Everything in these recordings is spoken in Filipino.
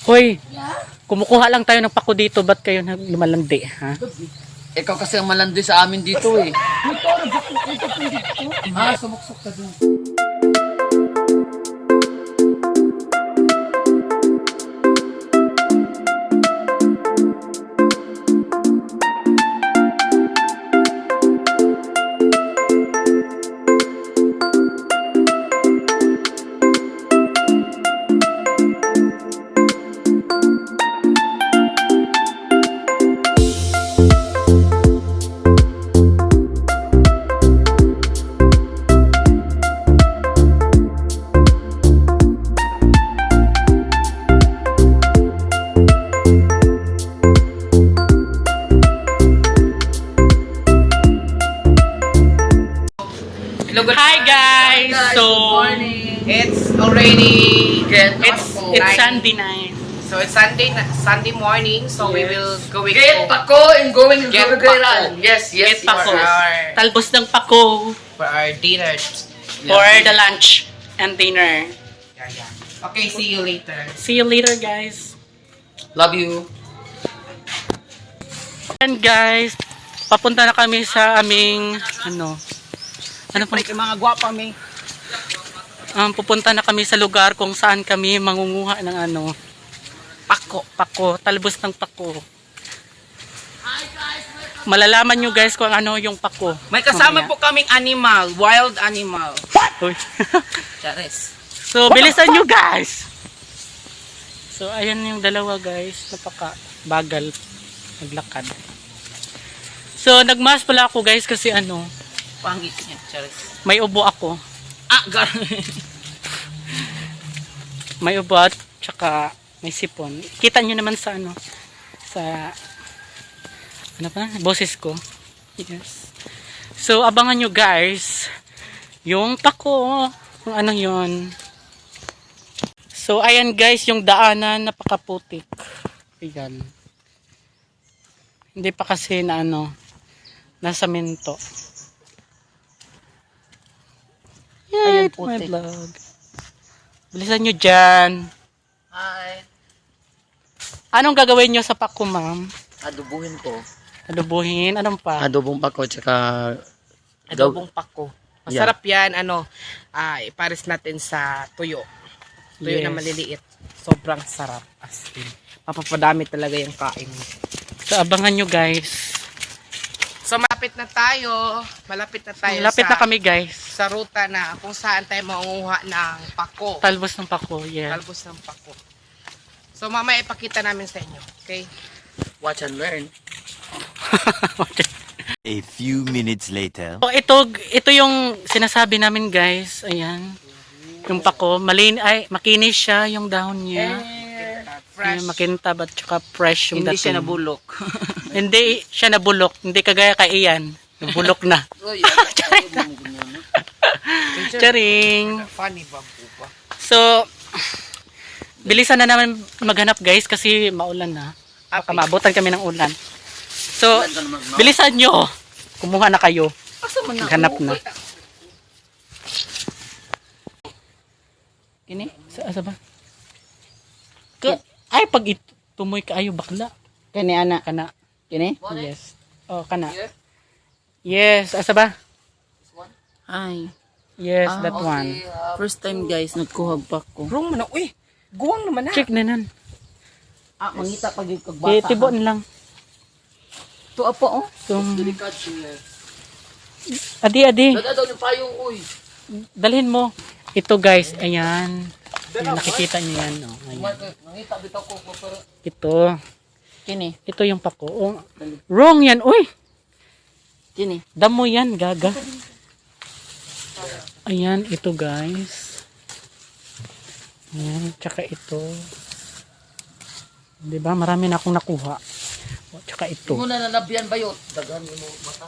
Hoy, kumukuha lang tayo ng pako dito. Ba't kayo lumalandi, ha? Ikaw kasi ang malandi sa amin dito eh. Ha? Sumuksok ka dun. Hi guys! So, It's already it's Sunday night. so it's Sunday morning, so we will going Get to pako and going Get to pako. Yes, yes. Get pako. our- Talbos ng pako for our dinner. for the lunch and dinner. Yeah. Okay, see you later. See you later, guys. Love you. And guys, papunta na kami sa aming ano po, Mga gwapa may. pupunta na kami sa lugar kung saan kami mangunguha ng ano pako, talbos ng pako. Malalaman nyo guys kung ano yung pako. May kasama Mamaya. po kaming animal, wild animal. Uy. Charis. So, bilisan nyo guys! So, ayan yung dalawa guys. Napaka bagal naglakad. So, nagmas pala ako guys kasi ano, Pangit niya, charis. may ubo ako. Gar. May ubo at tsaka may sipon. Kita nyo naman sa ano, sa ano pa, boses ko. Yes. So, abangan nyo guys yung pako. Kung ano yun. So, ayan guys, yung daanan napakaputik. Ayan. Hindi pa kasi na ano, nasa minto. Yay, Ayan, it's my putik. vlog. Bilisan nyo dyan. Hi. Anong gagawin nyo sa pako, ma'am? Adobuhin ko. Adobuhin? Anong pa? Adobong pako tsaka Adobong pako. Masarap yan, ipares natin sa tuyo. Tuyo Yes. na maliliit. Sobrang sarap. As in. Mapapadami talaga yung kain mo. So, abangan nyo guys. So, malapit na tayo. Malapit na tayo Lapit na kami guys. sa ruta na kung saan tayo mangunguha ng pako. Talbos ng pako, yeah. Talbos ng pako. So, mamaya ipakita namin sa inyo. Okay? watch and learn. A few minutes later. So, ito yung sinasabi namin guys. Ayan. Yung pako, makinis siya yung dahon niya. Fresh. Ayan, makintab at saka fresh yung Hindi dating. siya nabulok. Hindi siya nabulok. Hindi kagaya kay Ian. Nabulok na. Charing. Funny ba po ba? So, bilisan na naman maghanap guys kasi maulan na. Baka maabutan kami ng ulan. So, bilisan nyo. Kumuha na kayo. Maghanap na. Kini? Sa ba? Ay, pag tumoy ka ayo bakla. Kani ana. Kana. Kini? Yes. Oh, kana. Yes. Asa ba? Ay. Yes, that one. First time guys, nagkuhag pa ko. Wrong man na. Uy, guwang naman na. Check na nan. Mangita pag yung Tibon lang. Ito apo oh. So, adi. Nagadaw yung payong, uy. Dalhin mo. Ito guys, ayan. Ayan, nakikita niyo yan. Oh, ayan. Nangita bitaw ko pero Ito. Kini? Ito yung pako. Oh, wrong yan. Uy! Kini? Damo yan, gaga. Ayan, ito guys. Ayan, tsaka ito. Diba? Marami na akong nakuha. O, tsaka ito. muna nanabian ba yun? Dagan mo mata.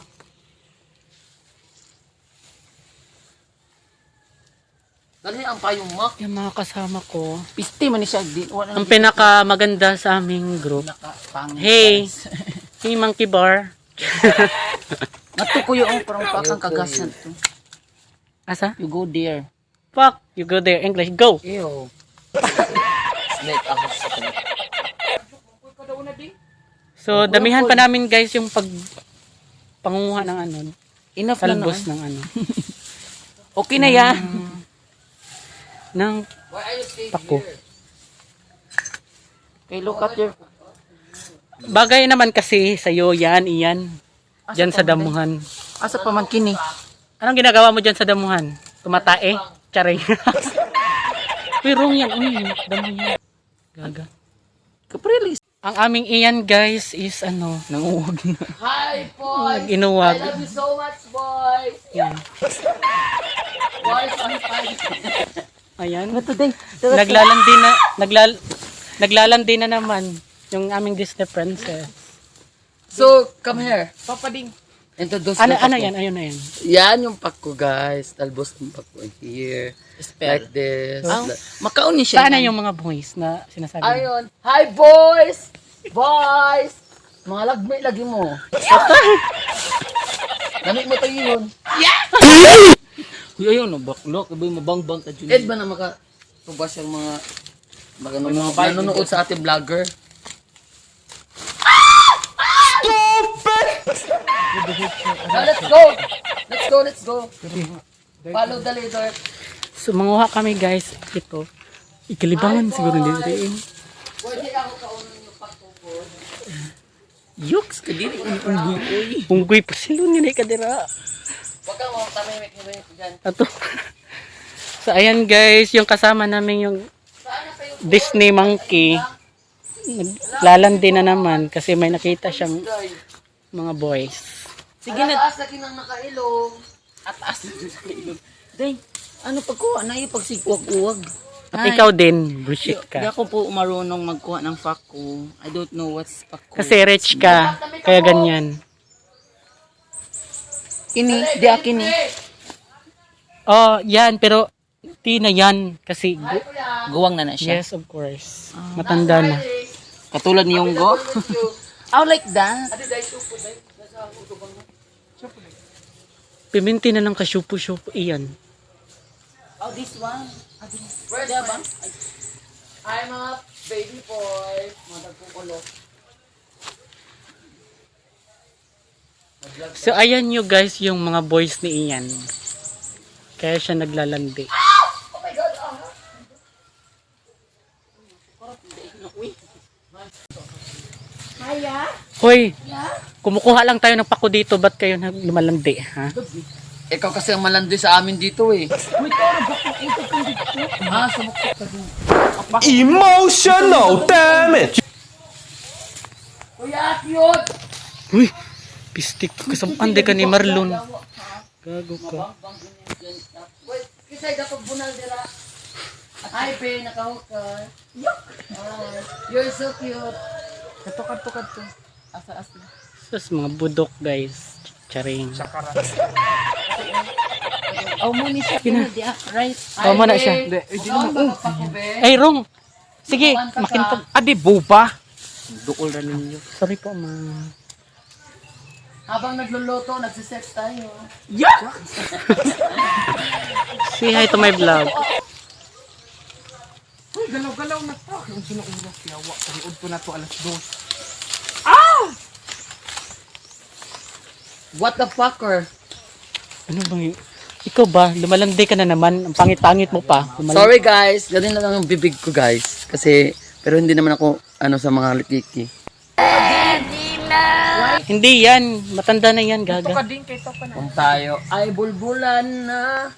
Dali ang payong mak. Yung mga kasama ko. Pisti man ni siya din. Wala Ang pinaka maganda sa aming group. Hey! Hey, Monkey Bar. Natukuyo ang parang pakang kagasan to. Asa? You go there. Fuck! You go there. English. Go! Ew. Net ako sa kanila. So, damihan pa namin guys yung pangunguha ng ano, Enough na talbos noon. ng ano, Okay na yan. ng Why are you staying pako. here? Okay, look at your... Bagay naman kasi sa'yo yan, iyan. Diyan sa damuhan. Asa pamangkin eh. Anong ginagawa mo dyan sa damuhan? Tumatae? Charing. Uy, wrong yan. Uy, damo yan. Gaga. Kaprilis. Ang aming iyan guys is ano, Nanguwag na. Hi, boys! inuwag. I love you so much, boys! Yan. Boys, I'm fine. Ayan. Today. Naglalandi na naman yung aming Disney princess. So, come here. Papading. Introduce Ano, mo pako. ano yan? Ayun na yan. Yan yung pako, guys. Talbos ng pako here. Like this. Makaon niya siya. Saan na yung mga boys na sinasabi mo? Ayun. Hi, boys! Boys! Mga lagmi lagi mo. Lami mo tayo yun. Uy, ayun, baklok. Iba'y mabangbang ka dyan. Ed ba na makatubas yung mga nanonood sa ating vlogger? Let's go! Let's go, let's go. Follow the leader. So, manguha kami guys. Ito. Ikilibangan siguro nila rin. Pwede ako kaunan yung pagtubod. Yuks, kadiri. Unggoy. Unggoy pa sila nila kadira. Huwag kang mga tamimik-himik dyan. Ato. So, ayan guys. Yung kasama namin yung Disney monkey. Naglalandi na naman kasi may nakita siyang mga boys. Sige na. Taas lagi nang nakailong. Ataas na dyan sa kailog. Day, ano pagkuha na yung pagsigwag-uwag? At ikaw din, bullshit Di ka. ako po marunong magkuha ng pako. I don't know what's pako. Kasi rich ka. Kaya ganyan. Kini, di akin eh. Oh, yan. Pero, di na yan. Kasi, Guwang na na siya. yes, of course. Matanda na. Katulad ni Yunggo. Oh, like that. Piminti na ng kasyupo-syupo. Iyan. Oh, this one. Where's my... Hi mga baby boys. Mga dagkukulo. So, ayan nyo guys yung mga boys ni Ian. Kaya siya naglalandi. Oh my God! Hoy, kumukuha lang tayo ng pako dito. Ba't kayo lumalandi? Ha? Ikaw kasi ang malandi sa amin dito eh. Ah, sumuktok ka din. Emotional damage. Kuya, cute! Uy, pistik ka. Kasampande ka ni Marlon. Gago ka. Wait, kisay dapat bunal dira. Hi, be, nakahuk ka. You're so cute. Katukad-tukad to. Asa-asa. Sus, mga budok guys. Charing. Oh, muni siya. Kina, di right. Tama na siya. Saan ba kapako, be? Ay, wrong. Sige, makintab. Adi, buba. Dukol na ninyo. Sorry po, ma. Habang nagluluto, nagsisex tayo. Yeah! Say hi to my vlog. Uy, galaw-galaw na to. Yung sinuulas yawa. Pariod ko na to alas 2. What the fucker? Ano bang yun? Ikaw ba? Lumalandi ka na naman. Ang pangit-pangit mo pa. Sorry guys, ganun lang ang bibig ko guys. Kasi, pero hindi naman ako ano sa mga likiki. Hindi yan. Matanda na yan, gaga. din kay to pa na. Kung tayo ay bulbulan na.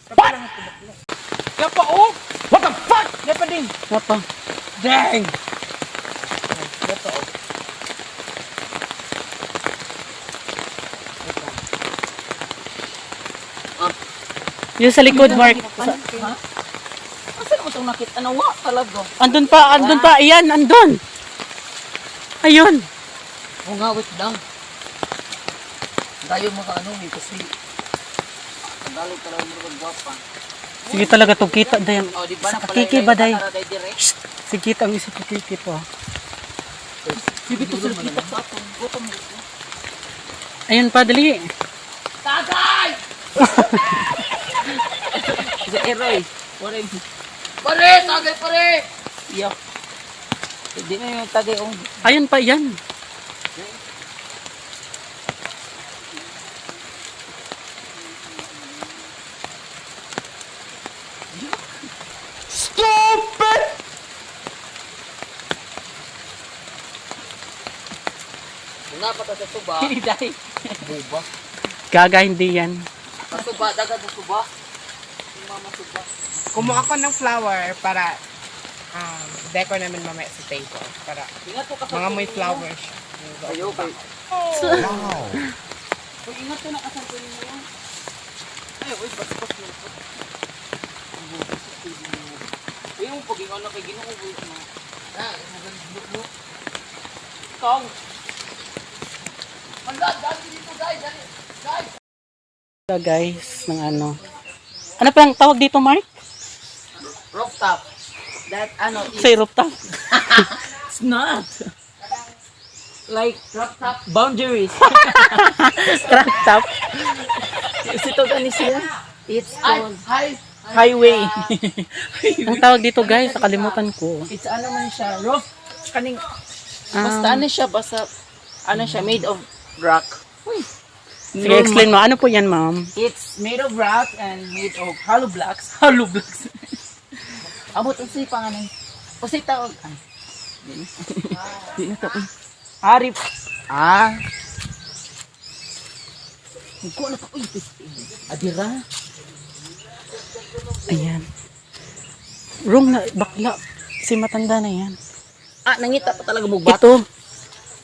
Yapa, oh! What the fuck? Yapa din. Napa. Dang! Yung sa likod, Mark. Asan mo itong nakita na wa talaga? Andun pa, andun pa. Ayan, andun. Ayun. O nga, wait lang. Tayo mga ano eh, kasi sandali talaga mo magwapa. Sige talaga to kita dayan. O, di ba Sa na kakiki ba day? direct? Sige kita ang isa kakiki po. Sige to sila kita sa atin. Gutom mo. Ayun pa dali. Tagay! Sa Eroy. What is Pare! Tagay pare! Yo. Hindi na yung tagay oh. Ayun pa yan. Napata sa suba. Dahil. Buba. Gaga, hindi yan. Sa suba, dagat sa suba. Yung mama suba. Kumuha ko ng flower para decor namin mamaya sa table. Para Ingat ko kasal. mga may flowers. Ayo kay. Wow. Pag ingat ko nakasal ko niyo yan. Ay, uy, bas-bas mo. Yung pag yung anak kay Ginoo ko mo. Ah, maganda mo. Ikaw. Manda, dali dito guys, dali. Guys. Guys, ng ano. Ano pa ang tawag dito, Mark? Rooftop. That ano is Say rooftop. it's not. Like rooftop boundaries. Crack top. Ito gani siya. It's called Highway. Ang tawag dito, guys, nakalimutan ko. it's ano man siya, roof. Kaning basta Ah, ano siya, basta ano siya, made of rock. Uy. sige, explain mo. Ano po yan, ma'am? It's made of rock and made of hollow blocks. Hollow blocks. Abot ang sipa nga nang. Kasi tawag. Di na to. Harip. Ah. Ko na to. Uy, adira. Ayan. Wrong na, bakla. Si matanda na yan. Ah, nangita pa talaga mugbat. Ito.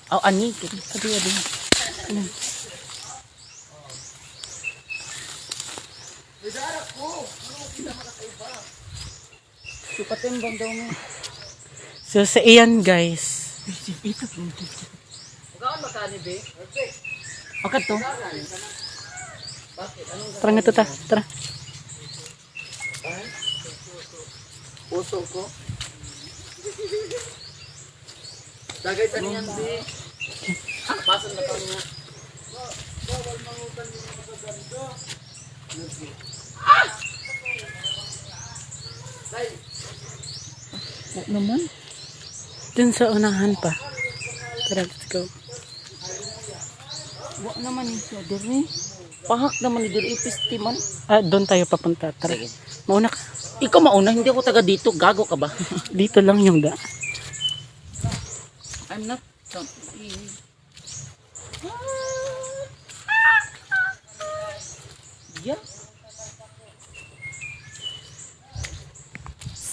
Oh, ani. Adi. Ano? Supatimbang daw mo. So, sa iyan, guys. Gaan makani be? Bakit to? Tara nga to ta. Tara. Puso ko. Dagay sa niyan be. Ah, basan na pa niya. Naman. Dun sa unahan pa. Tara, let's go. Wa naman ni siya dire. Pahak naman ni dire ipisti man. Ah, doon tayo papunta. Tara. Sige. Mauna ka. Ikaw mauna, hindi ako taga dito. Gago ka ba? Dito lang yung da. I'm not. Yeah.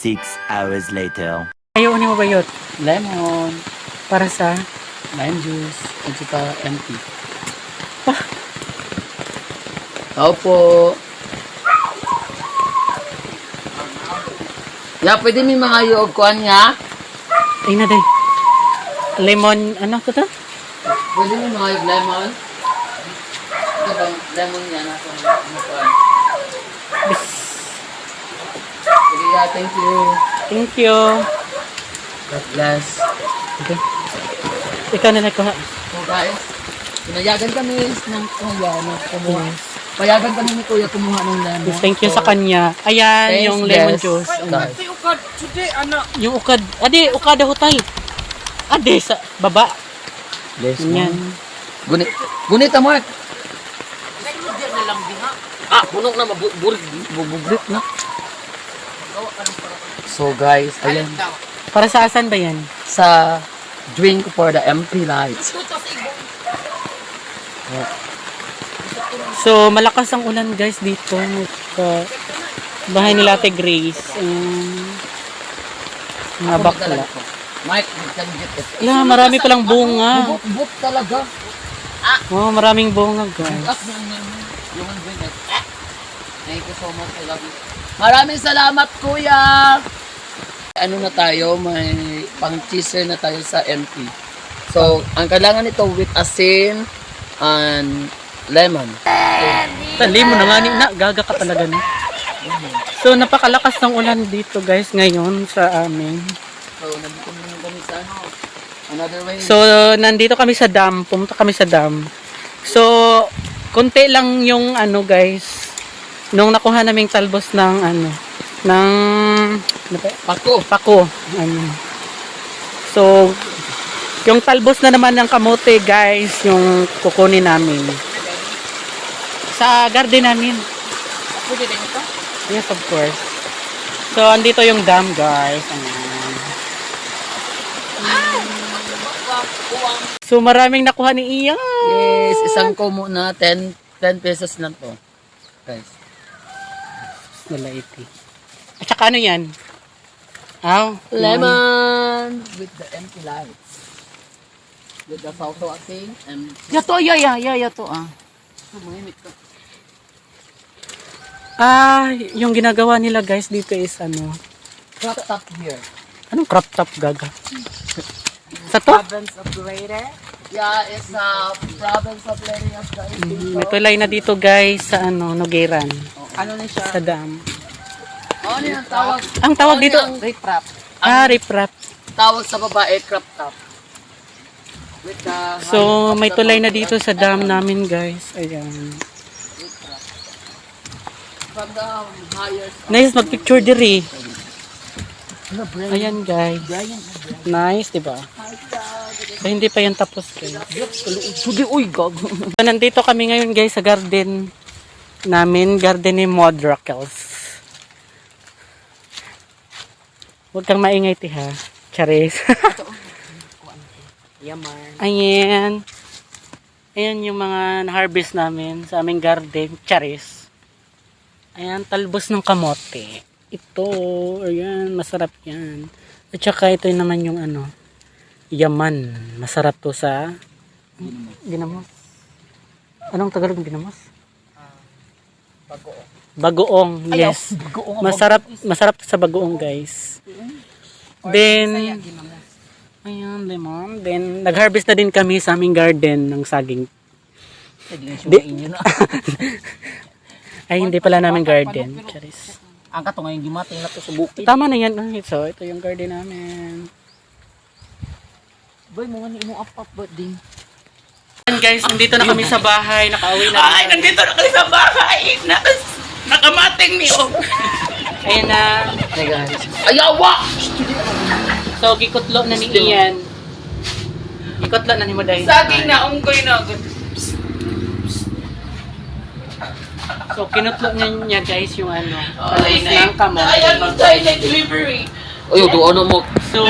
6 hours later. Ayaw ni mo ba yun? Lemon. Para sa... Lime juice. At saka empty. Tao po. Ya, pwede may mga yog kuhan niya. Ay na day. Lemon, ano ko to? Pwede may mga yog lemon. Ito bang lemon niya nasa ano kuhan. Sige, yeah, thank you. Thank you. God bless. Okay. Ikaw na nagkuha. So guys, pinayagan kami ng kuya na kumuha. Payagan kami ni kuya kumuha ng lemon. Yes, thank you sa kanya. Ayan, Thanks, yung lemon guys. juice. Guys. Yung ukad. Adi, ukada hutay. Adi, sa baba. Bless Yan. Gunit. Gunit mo. Ah, punong na bubugrit na. So guys, ayan. Para sa asan ba yan? Sa drink for the MP lights. So, malakas ang ulan guys dito. Sa bahay ni Ate Grace. Mga bakla. Mike, you can get it. Yeah, marami palang bunga. Bubuk talaga. Oh, maraming bunga guys. Up yung drink it. Thank you so much. I love you. Maraming salamat, kuya. Ano na tayo, may pang-teaser na tayo sa MP. So, ang kailangan nito with asin and lemon. Tali mo na nga ni na, gaga ka talaga na. So, napakalakas ng ulan dito guys ngayon sa amin. So, nandito naman kami sa ano, another way. So, nandito kami sa dam. Pumunta kami sa dam. So, konti lang yung ano guys. Nung nakuha naming talbos ng ano, ng Pako. pako. Ano. So, yung talbos na naman ng kamote, guys, yung kukunin namin. Sa garden namin. Pwede din ito? Yes, of course. So, andito yung dam, guys. Ayan. So, maraming nakuha ni Ian. Yes, isang kumo na 10 pesos lang to. Guys. Nalaiti. At saka ano yan? Aw. Lemon with the empty lights. With the photo thing and Yato, yato, sumimik ka. Yung ginagawa nila, guys, dito is ano? Crop top here. Anong crop top, gaga? Sa to? Province of Leyte. Yeah, it's a province of Leyte of the May tulay na dito, guys, sa ano, Nogueran. Ano na siya? Sa dam. Ano yung tawag? Ang tawag Ano dito? yung Riprap. Riprap. tawag sa babae, crop top. With the So, may tulay na dito sa dam namin, guys. Ayan. from the higher Nice, magpicture diri. Ayan, guys. Nice, diba? So, hindi pa yan tapos, guys. uy, gag. So, nandito kami ngayon, guys, sa garden namin. Garden ni Modrackels. Huwag kang maingay, ha. Charis. Yaman. Ayan. Ayan yung mga na-harvest namin sa aming garden. Charis. Ayan, talbos ng kamote. Ito, ayan, masarap yan. At saka ito naman yung ano, yaman. Masarap to sa ginamos. Anong Tagalog ng ginamos? Bagoong. Bagoong, yes. Masarap to sa bagoong, guys. Then, ayan, lemon. Then, nag-harvest na din kami sa aming garden ng saging. Ay, hindi pala namin garden. Charis. Ang kato ngayon gimating na to sa bukid. Tama na yan. So, ito yung garden namin. Boy, mo nga ni mo up din. Ayan, guys, nandito na kami sa bahay. Nakauwi na. Ay, nandito na kami sa bahay. Nakamating ni O. Ayan na. Hey guys. Ayawa! So, gikutlo na ni Ian. Gikutlo na ni mo dahil. Saging na, unggoy na. So, kinutlo niya guys yung ano. Ay, ng kamote. ayan, tayo na delivery. Ay, doon na mo. So,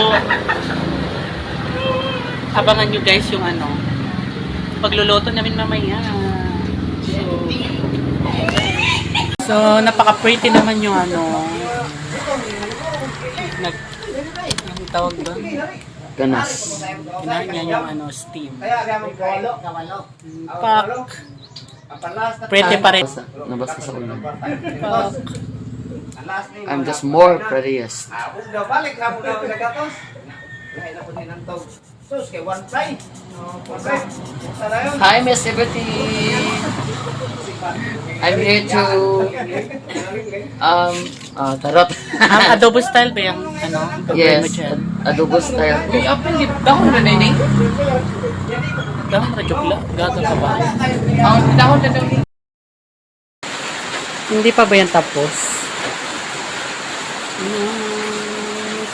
abangan nyo guys yung ano. Pagluluto namin mamaya. So, napaka-pretty naman yung ano. Yung tawag doon. Ganas. Kinain niya yung ano, steam. Pak. Pretty pa rin. Nabasa sa ulo. Pak. I'm just more prettiest. Hi, Miss Liberty. I'm here to tarot. Adobo style ba yung ano? Yes, Mo dyan? adobo style. Uy, apel, dahon na na ini. Dahon na jokla. Gato ka ba? Dahon na daw. Hindi pa ba yan tapos?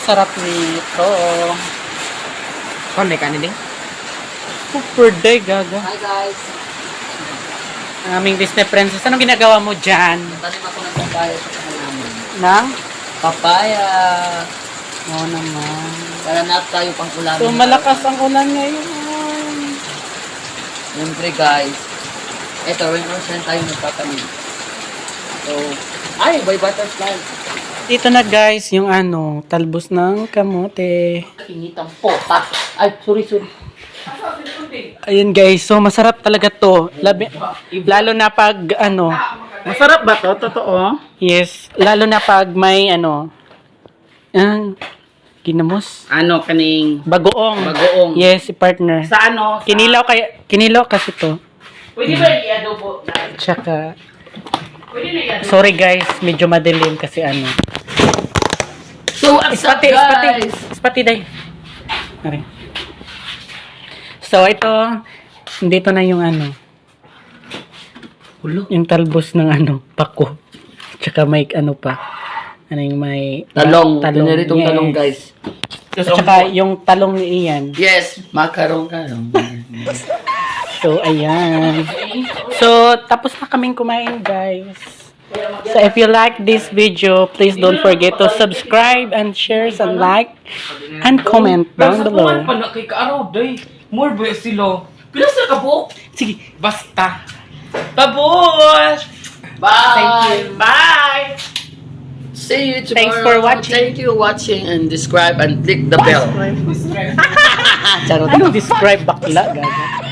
Sarap nito. Konde ka nila? Super day, gaga. Hi guys. Ang aming Disney princess. Anong ginagawa mo dyan? Tanim ako ng papaya sa namin. Nang? Papaya. Oo naman. Para na tayo pang ulam. So, malakas ang ulan ngayon. Siyempre guys. Ito, rin saan tayo nagtatanim. So, ay, by butterfly. Dito na guys, yung ano, talbos ng kamote. Initang pota. Ay, sorry. Ayun guys, so masarap talaga to. Lalo na pag ano. Masarap ba to? Totoo? Yes, lalo na pag may ano. Ginamos. Ano kaning Bagoong. bagoong? Yes, si partner. Sa ano? Kinilaw kasi to. Pwede ba i-adobo? Tsaka, Pwede na i-adobo. sorry guys, medyo madilim kasi ano. So, what's up guys? Spati day. Ari. So, ito, dito na yung ano. Yung talbos ng ano, pako. Tsaka may ano pa. Ano yung may... Talong. Piniritong talong, guys. At saka yung talong ni Ian. Yes, macarong ka. So, ayan. So, tapos na kaming kumain, guys. So, if you like this video, please don't forget to subscribe and share and like and comment down below. Pala kay kaaraw, day. More ba sila? Pila sila ka po? Sige. Basta. Tapos! Bye! Thank you. Bye! See you tomorrow. Thanks for watching. Thank you watching and subscribe and click the bell. Ano describe bakla, gaga?